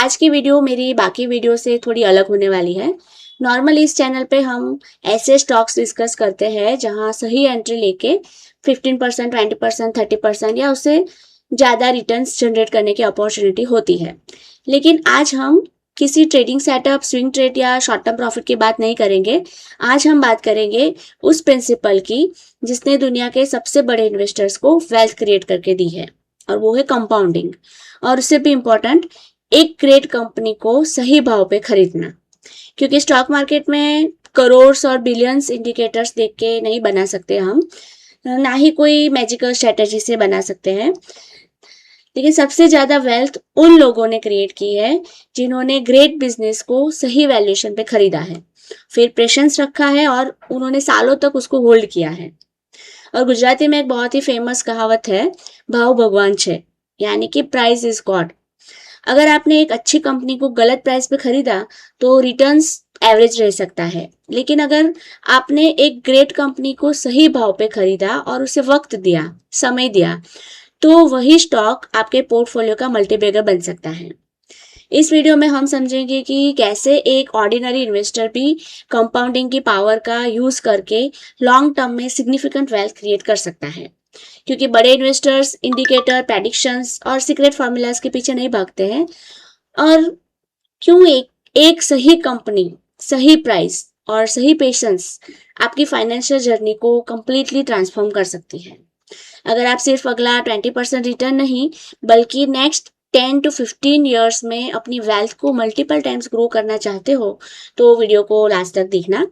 आज की वीडियो मेरी बाकी वीडियो से थोड़ी अलग होने वाली है। नॉर्मली इस चैनल पे हम ऐसे स्टॉक्स डिस्कस करते हैं जहां सही एंट्री लेके 15%, 20%, 30% या उससे ज़्यादा रिटर्न्स जनरेट करने की अपॉर्चुनिटी होती है। लेकिन आज हम किसी ट्रेडिंग सेटअप, स्विंग ट्रेड या शॉर्ट टर्म प्रॉफिट की बात नहीं करेंगे। आज हम बात करेंगे उस प्रिंसिपल की जिसने दुनिया के सबसे बड़े इन्वेस्टर्स को वेल्थ क्रिएट करके दी है, और वो है कंपाउंडिंग। और उससे भी इम्पोर्टेंट, एक ग्रेट कंपनी को सही भाव पे खरीदना। क्योंकि स्टॉक मार्केट में करोड़्स और बिलियंस इंडिकेटर्स देख के नहीं बना सकते हम, ना ही कोई मैजिकल स्ट्रेटेजी से बना सकते हैं। लेकिन सबसे ज्यादा वेल्थ उन लोगों ने क्रिएट की है जिन्होंने ग्रेट बिजनेस को सही वैल्यूएशन पे खरीदा है, फिर पेशेंस रखा है और उन्होंने सालों तक उसको होल्ड किया है। और गुजराती में एक बहुत ही फेमस कहावत है, भाव भगवान छे, यानी कि प्राइस इज गॉड। अगर आपने एक अच्छी कंपनी को गलत प्राइस पे खरीदा तो रिटर्न्स एवरेज रह सकता है, लेकिन अगर आपने एक ग्रेट कंपनी को सही भाव पे खरीदा और उसे वक्त दिया, समय दिया, तो वही स्टॉक आपके पोर्टफोलियो का मल्टीबैगर बन सकता है। इस वीडियो में हम समझेंगे कि कैसे एक ऑर्डिनरी इन्वेस्टर भी कंपाउंडिंग की पावर का यूज करके लॉन्ग टर्म में सिग्निफिकेंट वेल्थ क्रिएट कर सकता है। क्योंकि बड़े इन्वेस्टर्स इंडिकेटर, प्रेडिक्शंस और सीक्रेट फॉर्मूलाज के पीछे नहीं भागते हैं। और क्यों एक सही कंपनी, सही प्राइस और सही पेशेंस आपकी फाइनेंशियल जर्नी को कंप्लीटली ट्रांसफॉर्म कर सकती है। अगर आप सिर्फ अगला 20% रिटर्न नहीं, बल्कि नेक्स्ट 10 to 15 ईयर्स में अपनी वेल्थ को मल्टीपल टाइम्स ग्रो करना चाहते हो, तो वीडियो को लास्ट तक देखना।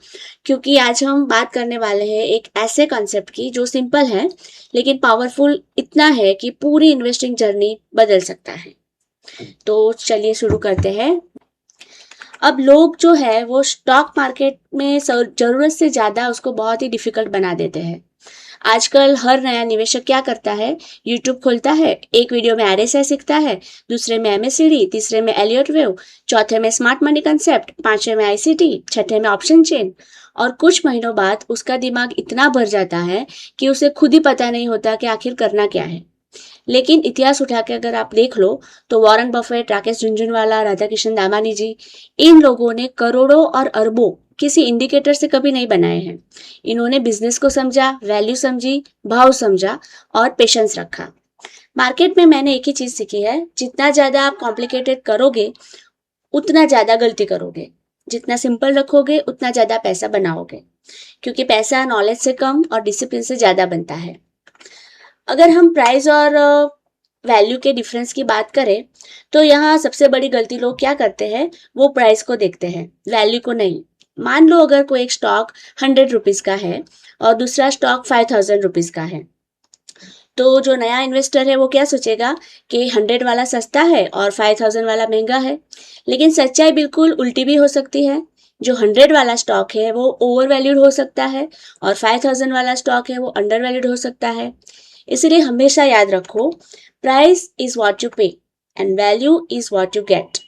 क्योंकि आज हम बात करने वाले हैं एक ऐसे कॉन्सेप्ट की जो सिंपल है लेकिन पावरफुल इतना है कि पूरी इन्वेस्टिंग जर्नी बदल सकता है। तो चलिए शुरू करते हैं। अब लोग जो है वो स्टॉक मार्केट में जरूरत से ज्यादा उसको बहुत ही डिफिकल्ट बना देते हैं। आजकल हर नया निवेशक क्या करता है, यूट्यूब खोलता है, एक वीडियो में आरएसआई सीखता है, दूसरे में एमएससीडी, तीसरे में एलियट वेव, चौथे में स्मार्ट मनी कंसेप्ट, पांचवे में आईसीटी, छठे में ऑप्शन चेन। और कुछ महीनों बाद उसका दिमाग इतना भर जाता है कि उसे खुद ही पता नहीं होता कि आखिर करना क्या है। लेकिन इतिहास उठा के अगर आप देख लो तो वॉरेन बफेट, राकेश झुनझुनवाला, राधा किशन दामानी जी, इन लोगों ने करोड़ों और अरबों किसी इंडिकेटर से कभी नहीं बनाए हैं। इन्होंने बिजनेस को समझा, वैल्यू समझी, भाव समझा और पेशेंस रखा। मार्केट में मैंने एक ही चीज सीखी है, जितना ज्यादा आप कॉम्प्लिकेटेड करोगे उतना ज्यादा गलती करोगे, जितना सिंपल रखोगे उतना ज्यादा पैसा बनाओगे। क्योंकि पैसा नॉलेज से कम और डिसिप्लिन से ज्यादा बनता है। अगर हम प्राइस और वैल्यू के डिफरेंस की बात करें तो यहाँ सबसे बड़ी गलती लोग क्या करते हैं, वो प्राइस को देखते हैं, वैल्यू को नहीं। मान लो अगर कोई एक स्टॉक 100 रुपीज का है और दूसरा स्टॉक 5000 रुपीज का है, तो जो नया इन्वेस्टर है वो क्या सोचेगा कि 100 वाला सस्ता है और 5000 वाला महंगा है। लेकिन सच्चाई बिल्कुल उल्टी भी हो सकती है। जो 100 वाला स्टॉक है वो ओवर वैल्यूड हो सकता है और 5000 वाला स्टॉक है वो अंडर वैल्यूड हो सकता है। इसलिए हमेशा याद रखो, प्राइस इज व्हाट यू पे and value is what you get.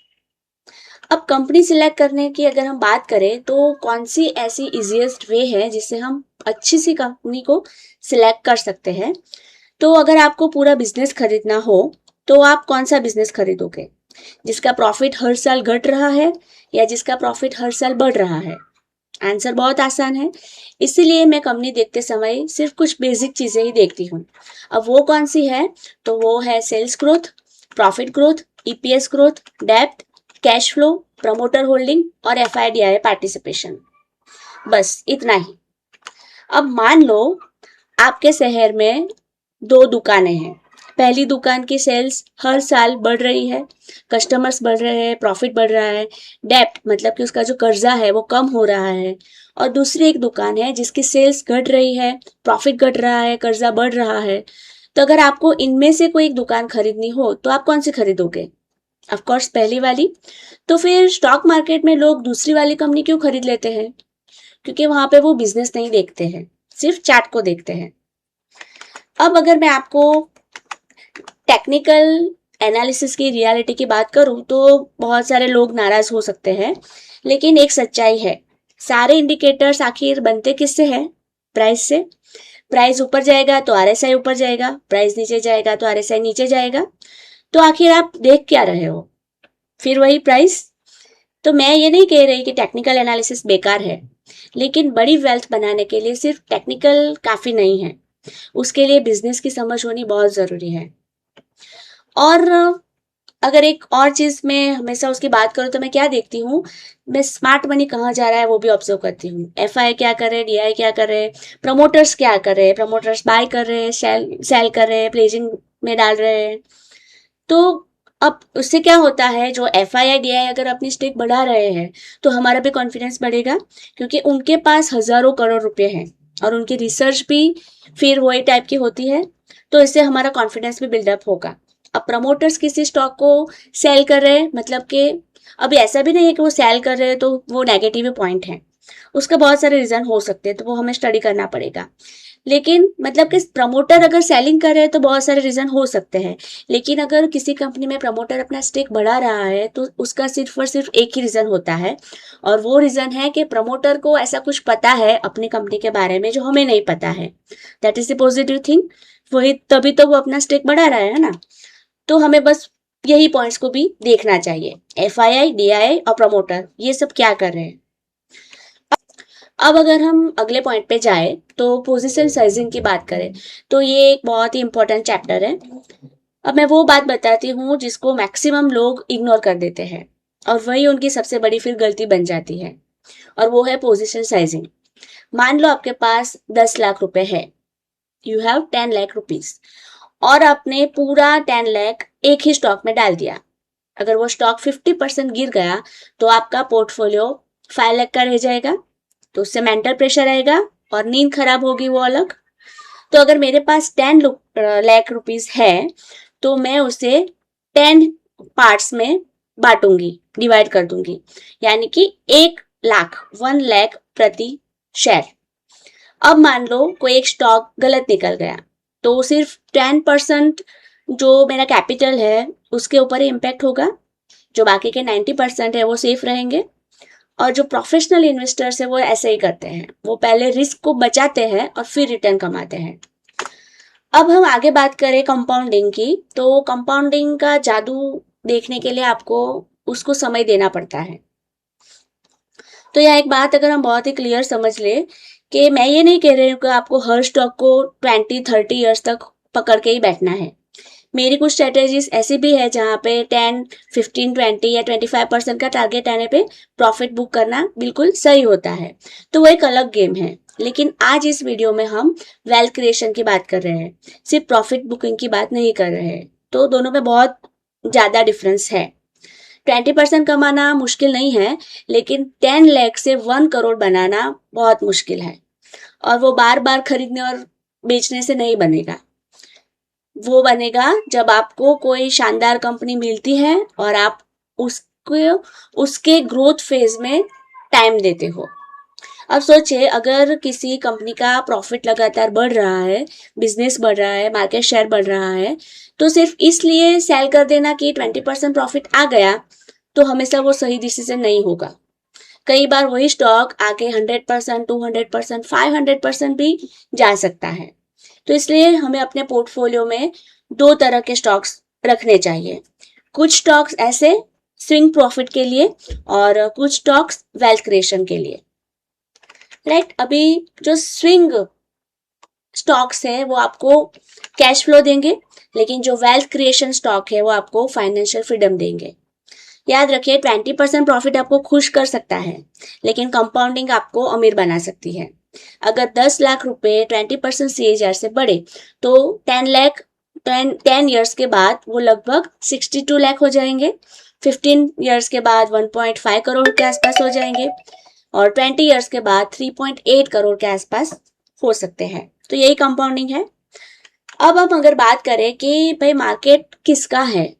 अब कंपनी सिलेक्ट करने की अगर हम बात करें तो कौन सी ऐसी इजीएस्ट वे है जिससे हम अच्छी सी कंपनी को सिलेक्ट कर सकते हैं। तो अगर आपको पूरा बिजनेस खरीदना हो तो आप कौन सा बिजनेस खरीदोगे, जिसका प्रॉफिट हर साल घट रहा है या जिसका प्रॉफिट हर साल बढ़ रहा है? आंसर बहुत आसान है। इसीलिए मैं कंपनी देखते समय सिर्फ कुछ बेसिक चीजें ही देखती हूँ। अब वो कौन सी है, तो वो है sales growth, profit growth, EPS growth, depth, cash flow, promoter holding और एफआईडीआई पार्टिसिपेशन। बस इतना ही। अब मान लो आपके शहर में 2 दुकानें हैं। पहली दुकान की सेल्स हर साल बढ़ रही है, कस्टमर्स बढ़ रहे हैं, प्रॉफिट बढ़ रहा है, डेप्ट मतलब कि उसका जो कर्जा है वो कम हो रहा है। और दूसरी एक दुकान है जिसकी सेल्स घट रही है, प्रॉफिट घट रहा है, कर्जा बढ़ रहा है। तो अगर आपको इनमें से कोई एक दुकान खरीदनी हो तो आप कौन सी खरीदोगे? ऑफ कोर्स पहली वाली। तो फिर स्टॉक मार्केट में लोग दूसरी वाली कंपनी क्यों खरीद लेते हैं? क्योंकि वहां पे वो बिजनेस नहीं देखते हैं, सिर्फ चार्ट को देखते हैं। अब अगर मैं आपको टेक्निकल एनालिसिस की रियलिटी की बात करूं तो बहुत सारे लोग नाराज हो सकते हैं, लेकिन एक सच्चाई है, सारे इंडिकेटर्स आखिर बनते किससे हैं? प्राइस से। प्राइस ऊपर जाएगा तो आरएसआई ऊपर जाएगा, प्राइस नीचे जाएगा तो आरएसआई नीचे जाएगा। तो आखिर आप देख क्या रहे हो? फिर वही प्राइस। तो मैं ये नहीं कह रही कि टेक्निकल एनालिसिस बेकार है, लेकिन बड़ी वेल्थ बनाने के लिए सिर्फ टेक्निकल काफी नहीं है, उसके लिए बिजनेस की समझ होनी बहुत जरूरी है। और अगर एक और चीज मैं हमेशा उसकी बात करूँ तो मैं क्या देखती हूँ, मैं स्मार्ट मनी कहाँ जा रहा है वो भी ऑब्जर्व करती हूँ। एफआई क्या कर रहे, डीआई क्या कर रहे, प्रमोटर्स क्या कर रहे, प्रमोटर्स बाय कर रहे, सेल सेल कर रहे, प्लेजिंग में डाल रहे हैं। तो अब उससे क्या होता है, जो F I I D I अगर अपनी स्टेक बढ़ा रहे हैं तो हमारा भी कॉन्फिडेंस बढ़ेगा, क्योंकि उनके पास हजारों करोड़ रुपए हैं और उनकी रिसर्च भी फिर वही टाइप की होती है। तो इससे हमारा कॉन्फिडेंस भी बिल्डअप होगा। अब प्रमोटर्स किसी स्टॉक को सेल कर रहे हैं, मतलब कि अभी ऐसा भी नहीं है कि वो सेल कर रहे हैं तो वो नेगेटिव पॉइंट है, उसका बहुत सारे रीजन हो सकते हैं, तो वो हमें स्टडी करना पड़ेगा। लेकिन मतलब कि प्रमोटर अगर सेलिंग कर रहे हैं तो बहुत सारे रीजन हो सकते हैं, लेकिन अगर किसी कंपनी में प्रमोटर अपना स्टेक बढ़ा रहा है तो उसका सिर्फ और सिर्फ एक ही रीजन होता है, और वो रीजन है कि प्रमोटर को ऐसा कुछ पता है अपनी कंपनी के बारे में जो हमें नहीं पता है। That is the positive thing. वही तभी तो वो अपना स्टेक बढ़ा रहा है ना। तो हमें बस यही पॉइंट्स को भी देखना चाहिए, F I I, D I और प्रमोटर ये सब क्या कर रहे हैं। अब अगर हम अगले पॉइंट पे जाए तो पोजीशन साइजिंग की बात करें, तो ये एक बहुत ही इंपॉर्टेंट चैप्टर है। अब मैं वो बात बताती हूँ जिसको मैक्सिमम लोग इग्नोर कर देते हैं, और वही उनकी सबसे बड़ी फिर गलती बन जाती है, और वो है पोजीशन साइजिंग। मान लो आपके पास 10 लाख रुपए है, यू हैव 10 लाख रुपीज, और आपने पूरा 10 लाख एक ही स्टॉक में डाल दिया। अगर वो स्टॉक 50% गिर गया तो आपका पोर्टफोलियो 5 लाख का रह जाएगा, तो उससे मेंटल प्रेशर आएगा और नींद खराब होगी वो अलग। तो अगर मेरे पास 10 लाख रुपीज है तो मैं उसे 10 पार्ट्स में बांटूंगी, डिवाइड कर दूंगी, यानी कि 1 लाख, 1 लाख प्रति शेयर। अब मान लो कोई एक स्टॉक गलत निकल गया, तो सिर्फ 10% जो मेरा कैपिटल है उसके ऊपर ही इम्पैक्ट होगा, जो बाकी के 90% है वो सेफ रहेंगे। और जो प्रोफेशनल इन्वेस्टर्स है वो ऐसे ही करते हैं, वो पहले रिस्क को बचाते हैं और फिर रिटर्न कमाते हैं। अब हम आगे बात करें कंपाउंडिंग की, तो कंपाउंडिंग का जादू देखने के लिए आपको उसको समय देना पड़ता है। तो यह एक बात अगर हम बहुत ही क्लियर समझ ले कि मैं ये नहीं कह रही हूँ कि आपको हर स्टॉक को 20-30 ईयर्स तक पकड़ के ही बैठना है। मेरी कुछ स्ट्रेटेजीज ऐसी भी है जहाँ पे 10, 15, 20 या 25% का टारगेट आने पे प्रॉफिट बुक करना बिल्कुल सही होता है। तो वो एक अलग गेम है, लेकिन आज इस वीडियो में हम वेल्थ क्रिएशन की बात कर रहे हैं, सिर्फ प्रॉफिट बुकिंग की बात नहीं कर रहे हैं। तो दोनों में बहुत ज्यादा डिफरेंस है। 20% कमाना मुश्किल नहीं है, लेकिन 10 लाख से 1 करोड़ बनाना बहुत मुश्किल है, और वो बार बार खरीदने और बेचने से नहीं बनेगा। वो बनेगा जब आपको कोई शानदार कंपनी मिलती है और आप उसको उसके ग्रोथ फेज में टाइम देते हो। अब सोचिए, अगर किसी कंपनी का प्रॉफिट लगातार बढ़ रहा है, बिजनेस बढ़ रहा है, मार्केट शेयर बढ़ रहा है, तो सिर्फ इसलिए सेल कर देना कि 20% प्रॉफिट आ गया तो हमेशा वो सही डिसीजन नहीं होगा। कई बार वही स्टॉक आगे 100%, 200%, 500% भी जा सकता है। तो इसलिए हमें अपने पोर्टफोलियो में दो तरह के स्टॉक्स रखने चाहिए। कुछ स्टॉक्स ऐसे स्विंग प्रॉफिट के लिए और कुछ स्टॉक्स वेल्थ क्रिएशन के लिए। राइट, अभी जो स्विंग स्टॉक्स है वो आपको कैश फ्लो देंगे, लेकिन जो वेल्थ क्रिएशन स्टॉक है वो आपको फाइनेंशियल फ्रीडम देंगे। याद रखिए, 20% प्रॉफिट आपको खुश कर सकता है, लेकिन कंपाउंडिंग आपको अमीर बना सकती है। अगर 10 लाख रुपए 20% CAGR से बढ़े तो 10 ईयर्स के बाद वो लगभग 62 लाख हो जाएंगे, 15 ईयर्स के बाद 1.5 करोड़ के आसपास हो जाएंगे, और 20 ईयर्स के बाद 3.8 करोड़ के आसपास हो सकते हैं। तो यही कंपाउंडिंग है। अब हम अगर बात करें कि भाई मार्केट किसका है,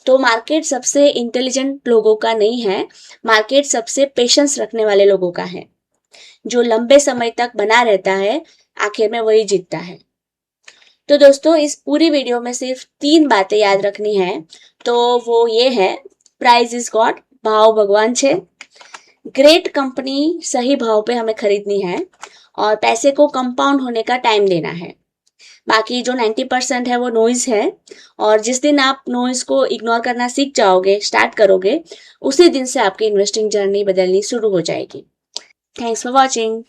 तो मार्केट सबसे इंटेलिजेंट लोगों का नहीं है, मार्केट सबसे पेशेंस रखने वाले लोगों का है। जो लंबे समय तक बना रहता है, आखिर में वही जीतता है। तो दोस्तों, इस पूरी वीडियो में सिर्फ 3 बातें याद रखनी है, तो वो ये है, प्राइस इज गॉड, भाव भगवान छे, ग्रेट कंपनी सही भाव पे हमें खरीदनी है, और पैसे को कंपाउंड होने का टाइम देना है। बाकी जो 90% है वो नॉइज है, और जिस दिन आप नॉइज को इग्नोर करना सीख जाओगे, स्टार्ट करोगे, उसी दिन से आपकी इन्वेस्टिंग जर्नी बदलनी शुरू हो जाएगी। Thanks for watching.